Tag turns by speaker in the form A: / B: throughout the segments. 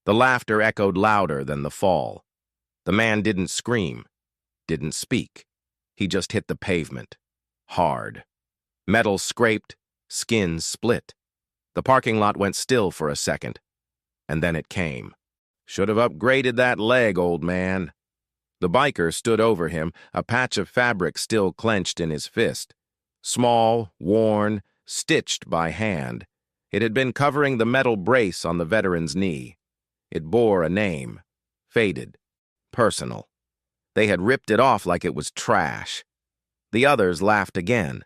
A: The laughter echoed louder than the fall. The man didn't scream, didn't speak. He just hit the pavement. Hard. Metal scraped, skin split. The parking lot went still for a second, and then it came. Should have upgraded that leg, old man. The biker stood over him, a patch of fabric still clenched in his fist. Small, worn, stitched by hand. It had been covering the metal brace on the veteran's knee. It bore a name. Faded. Personal. They had ripped it off like it was trash. The others laughed again.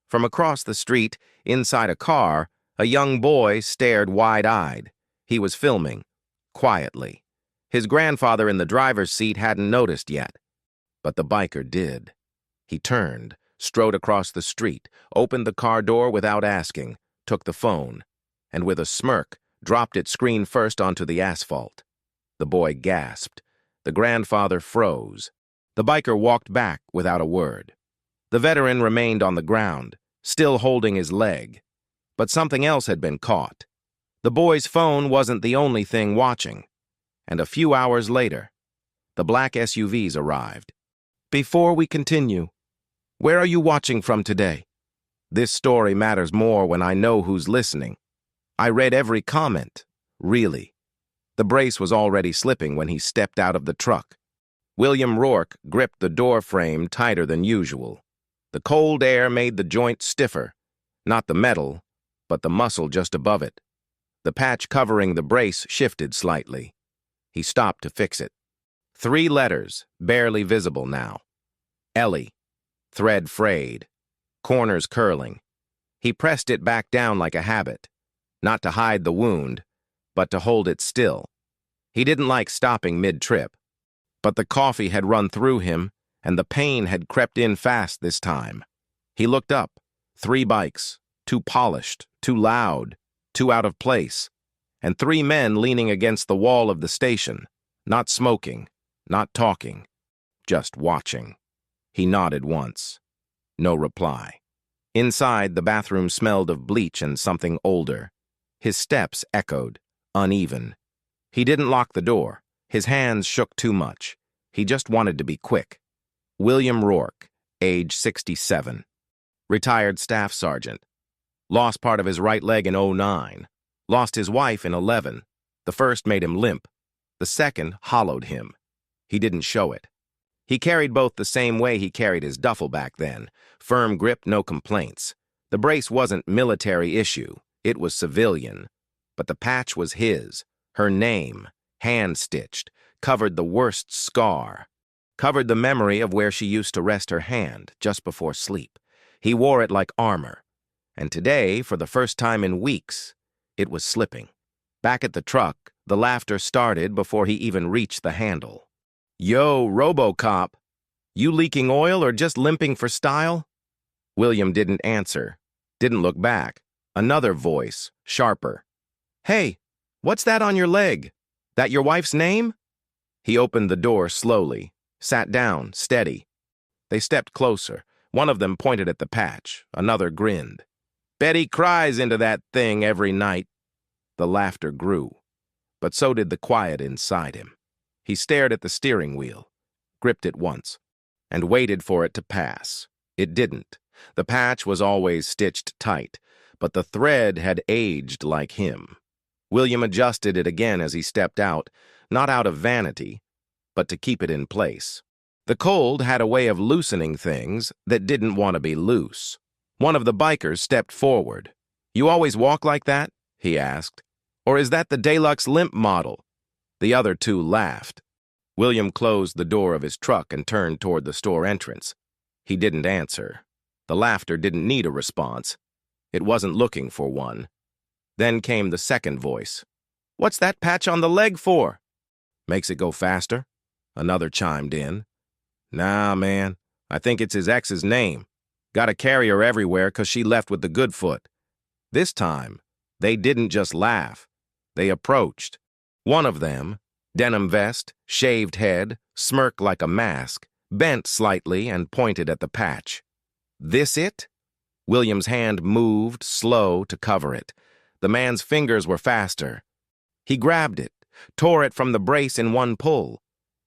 A: From across the street, inside a car, a young boy stared wide-eyed. He was filming, quietly. His grandfather in the driver's seat hadn't noticed yet. But the biker did. He turned, strode across the street, opened the car door without asking, took the phone, and with a smirk, dropped it screen first onto the asphalt. The boy gasped. The grandfather froze. The biker walked back without a word. The veteran remained on the ground, still holding his leg. But something else had been caught. The boy's phone wasn't the only thing watching. And a few hours later, the black SUVs arrived. Before we continue, where are you watching from today? This story matters more when I know who's listening. I read every comment, really. The brace was already slipping when he stepped out of the truck. William Rourke gripped the door frame tighter than usual. The cold air made the joint stiffer, not the metal, but the muscle just above it. The patch covering the brace shifted slightly. He stopped to fix it. 3 letters, barely visible now. Ellie. Thread frayed. Corners curling. He pressed it back down like a habit, not to hide the wound, but to hold it still. He didn't like stopping mid-trip, but the coffee had run through him, and the pain had crept in fast this time. He looked up. 3 bikes, 2 polished, 2 loud, 2 out of place, and 3 men leaning against the wall of the station, not smoking, not talking, just watching. He nodded once. No reply. Inside, the bathroom smelled of bleach and something older. His steps echoed, uneven. He didn't lock the door. His hands shook too much. He just wanted to be quick. William Rourke, age 67. Retired staff sergeant. Lost part of his right leg in '09. Lost his wife in '11. The first made him limp. The second hollowed him. He didn't show it. He carried both the same way he carried his duffel back then. Firm grip, no complaints. The brace wasn't military issue. It was civilian. But the patch was his. Her name, hand-stitched, covered the worst scar. Covered the memory of where she used to rest her hand just before sleep. He wore it like armor. And today, for the first time in weeks, it was slipping. Back at the truck, the laughter started before he even reached the handle. Yo, RoboCop, you leaking oil or just limping for style? William didn't answer, didn't look back. Another voice, sharper. Hey, what's that on your leg? That your wife's name? He opened the door slowly, sat down, steady. They stepped closer. One of them pointed at the patch, another grinned. Betty cries into that thing every night. The laughter grew, but so did the quiet inside him. He stared at the steering wheel, gripped it once, and waited for it to pass. It didn't. The patch was always stitched tight, but the thread had aged like him. William adjusted it again as he stepped out, not out of vanity, but to keep it in place. The cold had a way of loosening things that didn't want to be loose. One of the bikers stepped forward. You always walk like that? He asked. Or is that the Deluxe Limp model? The other 2 laughed. William closed the door of his truck and turned toward the store entrance. He didn't answer. The laughter didn't need a response. It wasn't looking for one. Then came the second voice. What's that patch on the leg for? Makes it go faster? Another chimed in. Nah, man. I think it's his ex's name. Gotta carry her everywhere 'cause she left with the good foot. This time, they didn't just laugh. They approached. One of them, denim vest, shaved head, smirk like a mask, bent slightly and pointed at the patch. This it? William's hand moved, slow, to cover it. The man's fingers were faster. He grabbed it, tore it from the brace in one pull.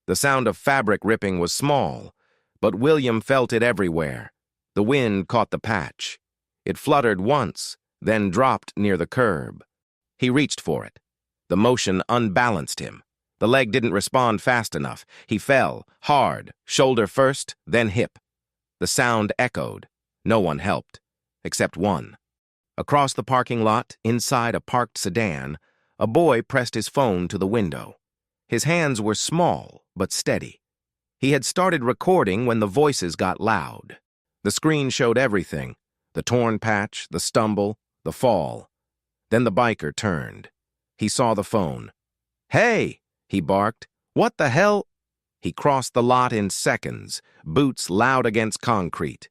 A: The sound of fabric ripping was small, but William felt it everywhere. The wind caught the patch. It fluttered once, then dropped near the curb. He reached for it. The motion unbalanced him. The leg didn't respond fast enough. He fell, hard, shoulder first, then hip. The sound echoed. No one helped, except one. Across the parking lot, inside a parked sedan, a boy pressed his phone to the window. His hands were small, but steady. He had started recording when the voices got loud. The screen showed everything: the torn patch, the stumble, the fall. Then the biker turned. He saw the phone. "Hey!" he barked. "What the hell?" He crossed the lot in seconds, boots loud against concrete.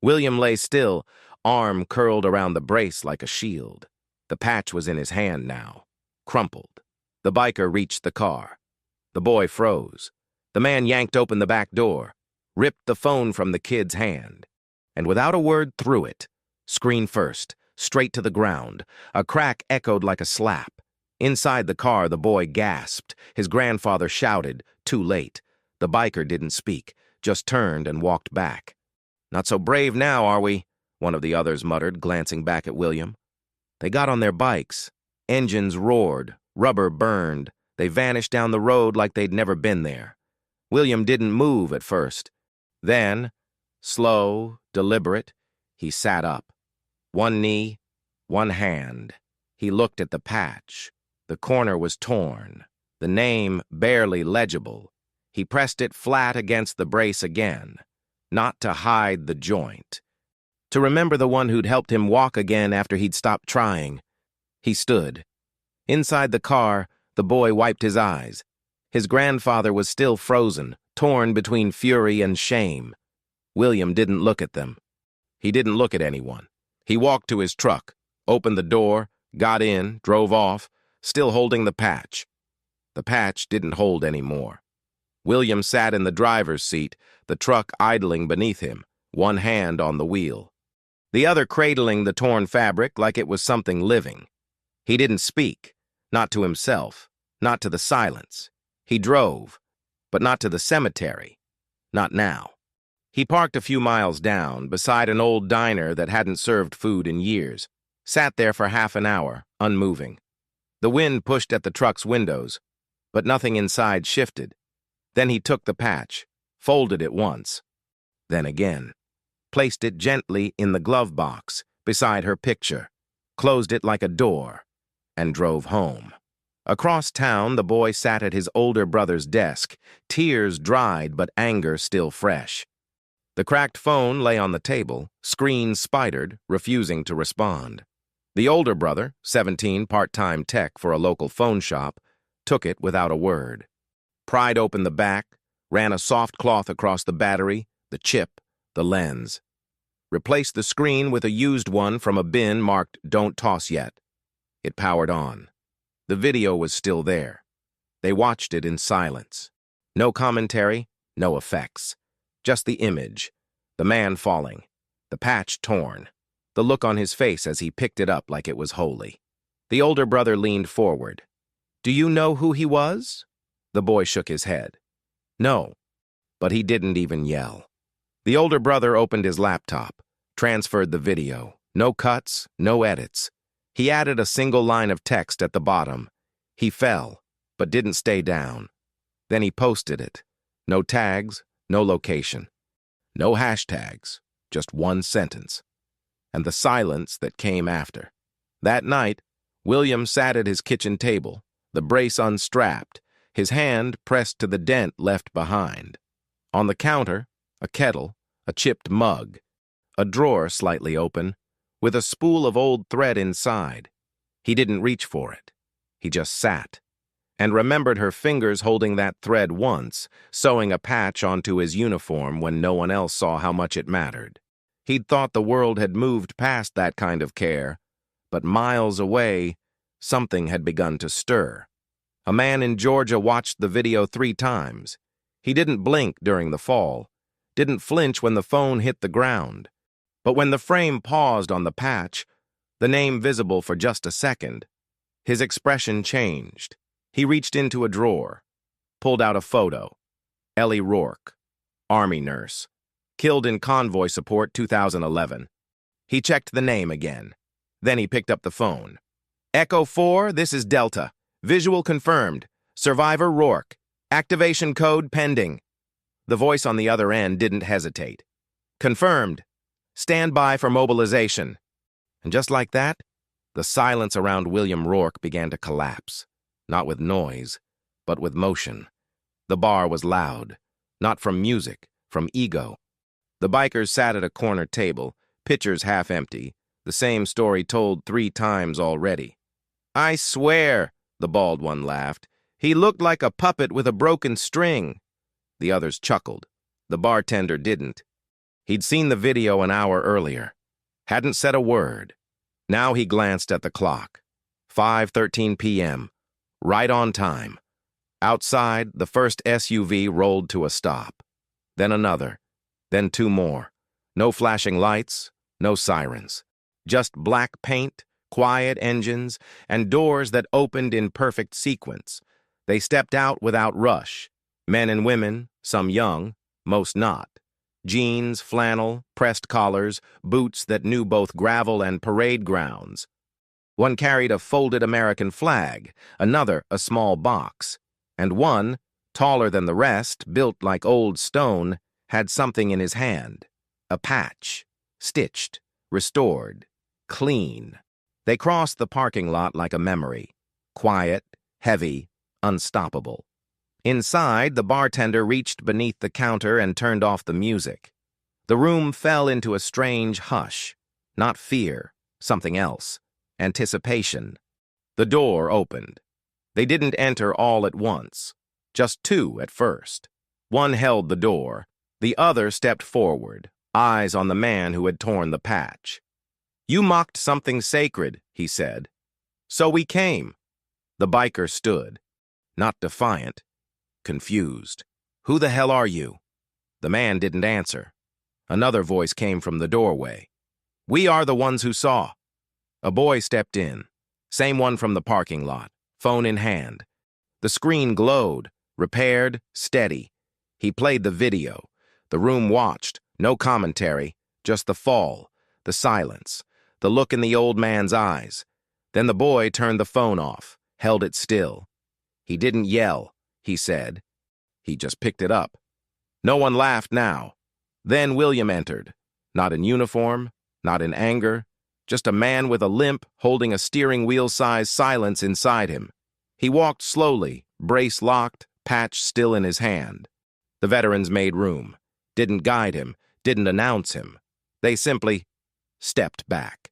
A: William lay still, arm curled around the brace like a shield. The patch was in his hand now, crumpled. The biker reached the car. The boy froze. The man yanked open the back door, ripped the phone from the kid's hand, and without a word threw it, screen first, straight to the ground. A crack echoed like a slap. Inside the car, the boy gasped. His grandfather shouted, too late. The biker didn't speak, just turned and walked back. "Not so brave now, are we?" one of the others muttered, glancing back at William. They got on their bikes. Engines roared, rubber burned. They vanished down the road like they'd never been there. William didn't move at first. Then, slow, deliberate, he sat up. One knee, one hand. He looked at the patch. The corner was torn, the name barely legible. He pressed it flat against the brace again, not to hide the joint, to remember the one who'd helped him walk again after he'd stopped trying. He stood. Inside the car, the boy wiped his eyes. His grandfather was still frozen, torn between fury and shame. William didn't look at them. He didn't look at anyone. He walked to his truck, opened the door, got in, drove off, still holding the patch. The patch didn't hold any more. William sat in the driver's seat, the truck idling beneath him, one hand on the wheel, the other cradling the torn fabric like it was something living. He didn't speak, not to himself, not to the silence. He drove, but not to the cemetery, not now. He parked a few miles down, beside an old diner that hadn't served food in years, sat there for half an hour, unmoving. The wind pushed at the truck's windows, but nothing inside shifted. Then he took the patch, folded it once, then again, placed it gently in the glove box beside her picture, closed it like a door, and drove home. Across town, the boy sat at his older brother's desk, tears dried but anger still fresh. The cracked phone lay on the table, screen spidered, refusing to respond. The older brother, 17, part-time tech for a local phone shop, took it without a word. Pried open the back, ran a soft cloth across the battery, the chip, the lens. Replaced the screen with a used one from a bin marked "Don't Toss Yet." It powered on. The video was still there. They watched it in silence. No commentary, no effects. Just the image, the man falling, the patch torn, the look on his face as he picked it up like it was holy. The older brother leaned forward. "Do you know who he was?" The boy shook his head. "No," but he didn't even yell. The older brother opened his laptop, transferred the video. No cuts, no edits. He added a single line of text at the bottom. He fell, but didn't stay down. Then he posted it. No tags, no location. No hashtags, just one sentence. And the silence that came after. That night, William sat at his kitchen table, the brace unstrapped, his hand pressed to the dent left behind. On the counter, a kettle, a chipped mug, a drawer slightly open, with a spool of old thread inside. He didn't reach for it. He just sat, and remembered her fingers holding that thread once, sewing a patch onto his uniform when no one else saw how much it mattered. He'd thought the world had moved past that kind of care, but miles away, something had begun to stir. A man in Georgia watched the video 3 times. He didn't blink during the fall, didn't flinch when the phone hit the ground. But when the frame paused on the patch, the name visible for just a second, his expression changed. He reached into a drawer, pulled out a photo. Ellie Rourke, Army nurse. Killed in convoy support 2011. He checked the name again. Then he picked up the phone. Echo 4, this is Delta. Visual confirmed. Survivor Rourke. Activation code pending. The voice on the other end didn't hesitate. Confirmed. Stand by for mobilization. And just like that, the silence around William Rourke began to collapse. Not with noise, but with motion. The bar was loud. Not from music, from ego. The bikers sat at a corner table, pitchers half empty, the same story told 3 times already. I swear, the bald one laughed, he looked like a puppet with a broken string. The others chuckled. The bartender didn't. He'd seen the video an hour earlier. Hadn't said a word. Now he glanced at the clock. 5:13 p.m. Right on time. Outside, the first SUV rolled to a stop. Then another. Then 2 more. No flashing lights, no sirens. Just black paint, quiet engines, and doors that opened in perfect sequence. They stepped out without rush. Men and women, some young, most not. Jeans, flannel, pressed collars, boots that knew both gravel and parade grounds. One carried a folded American flag, another a small box, and one, taller than the rest, built like old stone, had something in his hand. A patch, stitched, restored, clean. They crossed the parking lot like a memory. Quiet, heavy, unstoppable. Inside, the bartender reached beneath the counter and turned off the music. The room fell into a strange hush. Not fear, something else. Anticipation. The door opened. They didn't enter all at once. Just 2 at first. One held the door. The other stepped forward, eyes on the man who had torn the patch. You mocked something sacred, he said. So we came. The biker stood. Not defiant. Confused. Who the hell are you? The man didn't answer. Another voice came from the doorway. We are the ones who saw. A boy stepped in. Same one from the parking lot, phone in hand. The screen glowed, repaired, steady. He played the video. The room watched, no commentary, just the fall, the silence, the look in the old man's eyes. Then the boy turned the phone off, held it still. He didn't yell, he said. He just picked it up. No one laughed now. Then William entered. Not in uniform, not in anger, just a man with a limp holding a steering wheel-sized silence inside him. He walked slowly, brace locked, patch still in his hand. The veterans made room, didn't guide him, didn't announce him. They simply stepped back.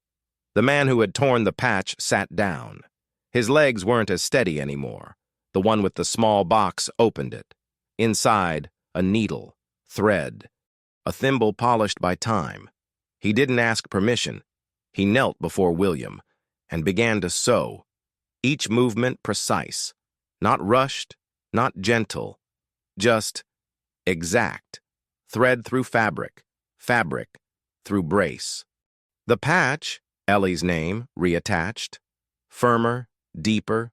A: The man who had torn the patch sat down. His legs weren't as steady anymore. The one with the small box opened it. Inside, a needle, thread, a thimble polished by time. He didn't ask permission. He knelt before William and began to sew, each movement precise, not rushed, not gentle, just exact, thread through fabric, fabric through brace. The patch, Ellie's name, reattached, firmer, deeper,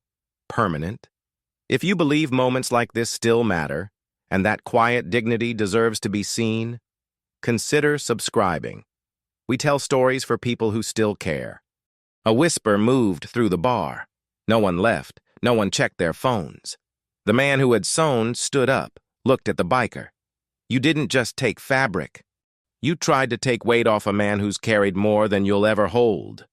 A: permanent. If you believe moments like this still matter, and that quiet dignity deserves to be seen, consider subscribing. We tell stories for people who still care. A whisper moved through the bar. No one left. No one checked their phones. The man who had sewn stood up, looked at the biker. You didn't just take fabric. You tried to take weight off a man who's carried more than you'll ever hold.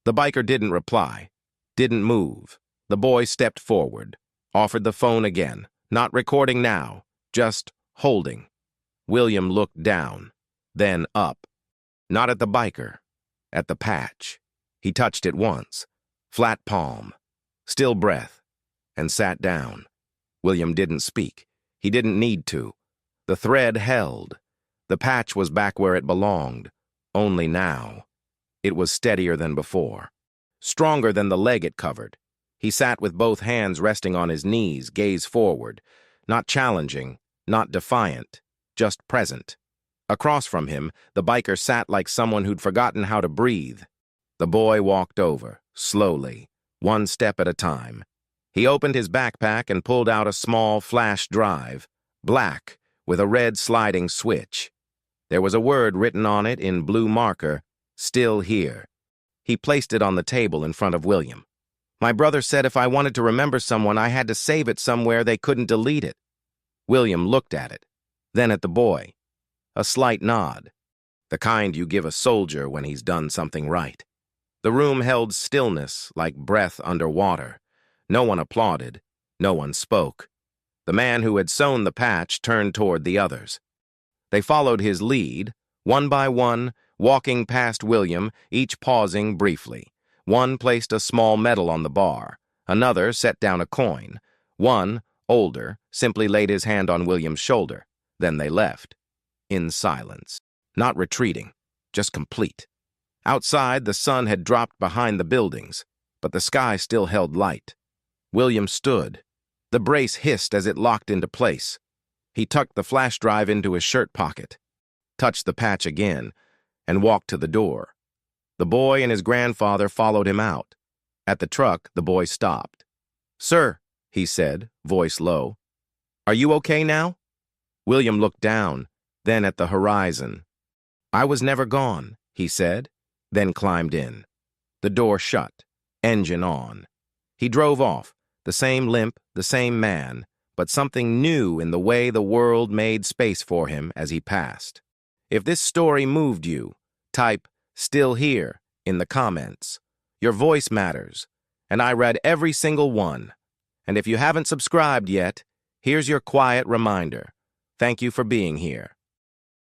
A: The biker didn't reply, didn't move. The boy stepped forward, offered the phone again, not recording now, just holding. William looked down, then up. Not at the biker, at the patch. He touched it once, flat palm, still breath, and sat down. William didn't speak. He didn't need to. The thread held. The patch was back where it belonged, only now. It was steadier than before, stronger than the leg it covered. He sat with both hands resting on his knees, gaze forward, not challenging, not defiant, just present. Across from him, the biker sat like someone who'd forgotten how to breathe. The boy walked over, slowly, one step at a time. He opened his backpack and pulled out a small flash drive, black, with a red sliding switch. There was a word written on it in blue marker, "Still here." He placed it on the table in front of William. "My brother said if I wanted to remember someone, I had to save it somewhere they couldn't delete it." William looked at it, then at the boy. A slight nod, the kind you give a soldier when he's done something right. The room held stillness like breath underwater. No one applauded. No one spoke. The man who had sewn the patch turned toward the others. They followed his lead, one by one, walking past William, each pausing briefly. One placed a small medal on the bar. Another set down a coin. One, older, simply laid his hand on William's shoulder. Then they left. In silence. Not retreating, just complete. Outside, the sun had dropped behind the buildings, but the sky still held light. William stood. The brace hissed as it locked into place. He tucked the flash drive into his shirt pocket, touched the patch again, and walked to the door. The boy and his grandfather followed him out. At the truck, the boy stopped. "Sir," he said, voice low, "are you okay now?" William looked down, then at the horizon. "I was never gone," he said, then climbed in. The door shut, engine on. He drove off, the same limp, the same man, but something new in the way the world made space for him as he passed. If this story moved you, type "still here" in the comments. Your voice matters, and I read every single one. And if you haven't subscribed yet, here's your quiet reminder. Thank you for being here.